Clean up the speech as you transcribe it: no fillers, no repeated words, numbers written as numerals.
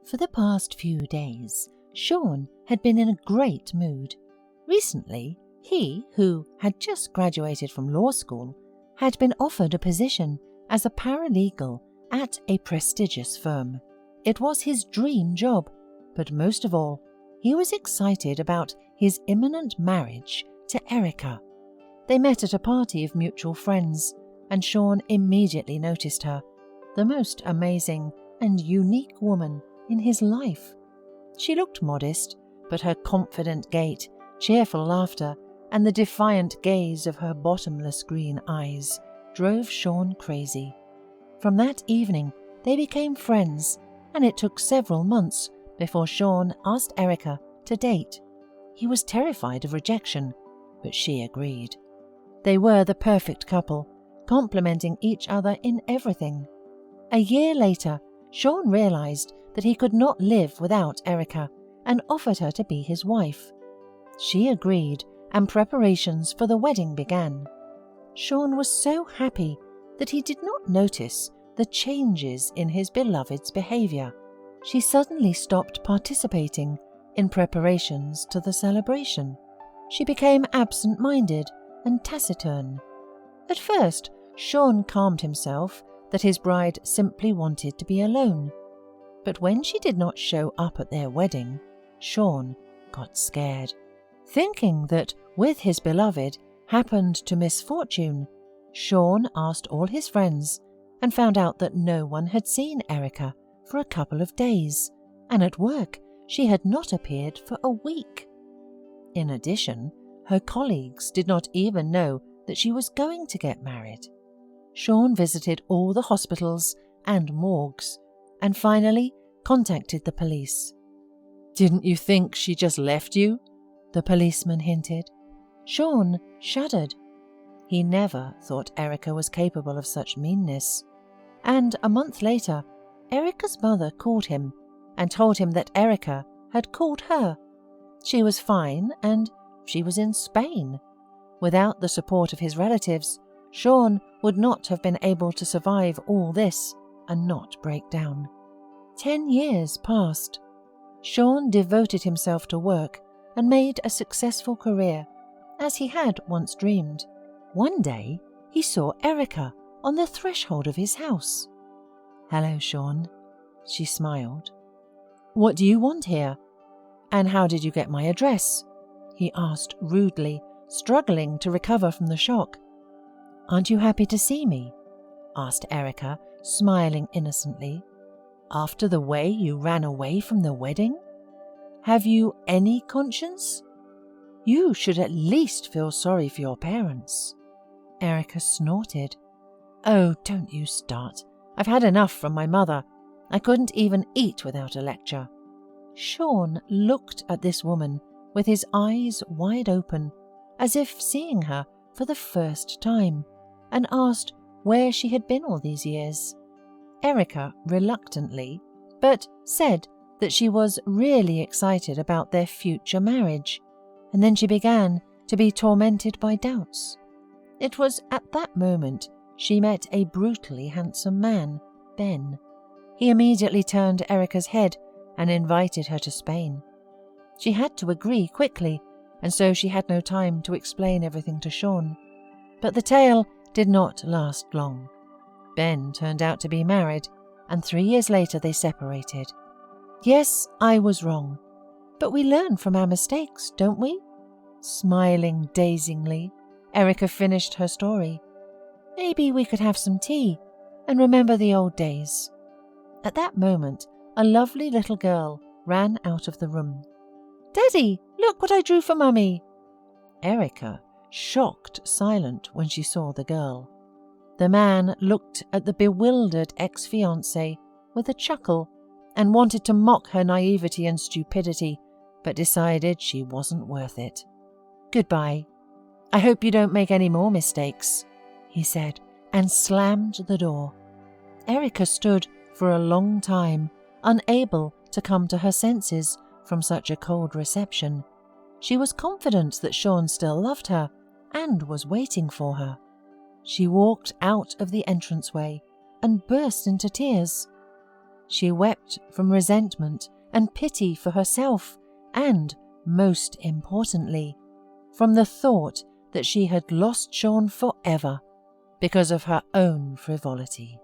For the past few days, Shawn had been in a great mood. Recently, he, who had just graduated from law school, had been offered a position as a paralegal at a prestigious firm. It was his dream job, but most of all, he was excited about his imminent marriage to Erika. They met at a party of mutual friends, and Shawn immediately noticed her, the most amazing and unique woman in his life. She looked modest, but her confident gait, cheerful laughter, and the defiant gaze of her bottomless green eyes drove Shawn crazy. From that evening, they became friends, and it took several months before Shawn asked Erika to date. He was terrified of rejection, but she agreed. They were the perfect couple, complementing each other in everything. A year later, Shawn realized that he could not live without Erika and offered her to be his wife. She agreed, and preparations for the wedding began. Shawn was so happy that he did not notice the changes in his beloved's behavior. She suddenly stopped participating in preparations to the celebration. She became absent-minded and taciturn. At first, Shawn calmed himself that his bride simply wanted to be alone. But when she did not show up at their wedding, Shawn got scared. Thinking that with his beloved happened to misfortune, Shawn asked all his friends and found out that no one had seen Erika for a couple of days, and at work she had not appeared for a week. In addition, her colleagues did not even know that she was going to get married. Shawn visited all the hospitals and morgues, and finally contacted the police. "Didn't you think she just left you?" the policeman hinted. Shawn shuddered. He never thought Erika was capable of such meanness. And a month later, Erika's mother called him and told him that Erika had called her. She was fine and she was in Spain. Without the support of his relatives, Shawn would not have been able to survive all this and not break down. 10 years passed. Shawn devoted himself to work and made a successful career, as he had once dreamed. One day, he saw Erika on the threshold of his house. "Hello, Shawn," she smiled. "What do you want here? And how did you get my address?" he asked rudely, struggling to recover from the shock. "Aren't you happy to see me?" asked Erika, smiling innocently. "After the way you ran away from the wedding? Have you any conscience? You should at least feel sorry for your parents." Erika snorted. "Oh, don't you start. I've had enough from my mother. I couldn't even eat without a lecture." Shawn looked at this woman with his eyes wide open, as if seeing her for the first time, and asked where she had been all these years. Erika reluctantly, but said that she was really excited about their future marriage, and then she began to be tormented by doubts. It was at that moment she met a brutally handsome man, Ben. He immediately turned Erika's head and invited her to Spain. She had to agree quickly, and so she had no time to explain everything to Shawn. But the tale did not last long. Ben turned out to be married, and 3 years later they separated. Yes, I was wrong, but we learn from our mistakes, don't we? Smiling dazingly, Erika finished her story. Maybe we could have some tea and remember the old days. At that moment, a lovely little girl ran out of the room. "Daddy, look what I drew for Mummy!" Erika, shocked, silent when she saw the girl. The man looked at the bewildered ex-fiancée with a chuckle and wanted to mock her naivety and stupidity, but decided she wasn't worth it. "Goodbye. I hope you don't make any more mistakes," he said, and slammed the door. Erika stood for a long time, unable to come to her senses from such a cold reception. She was confident that Shawn still loved her and was waiting for her. She walked out of the entranceway and burst into tears. She wept from resentment and pity for herself and, most importantly, from the thought that she had lost Shawn forever because of her own frivolity.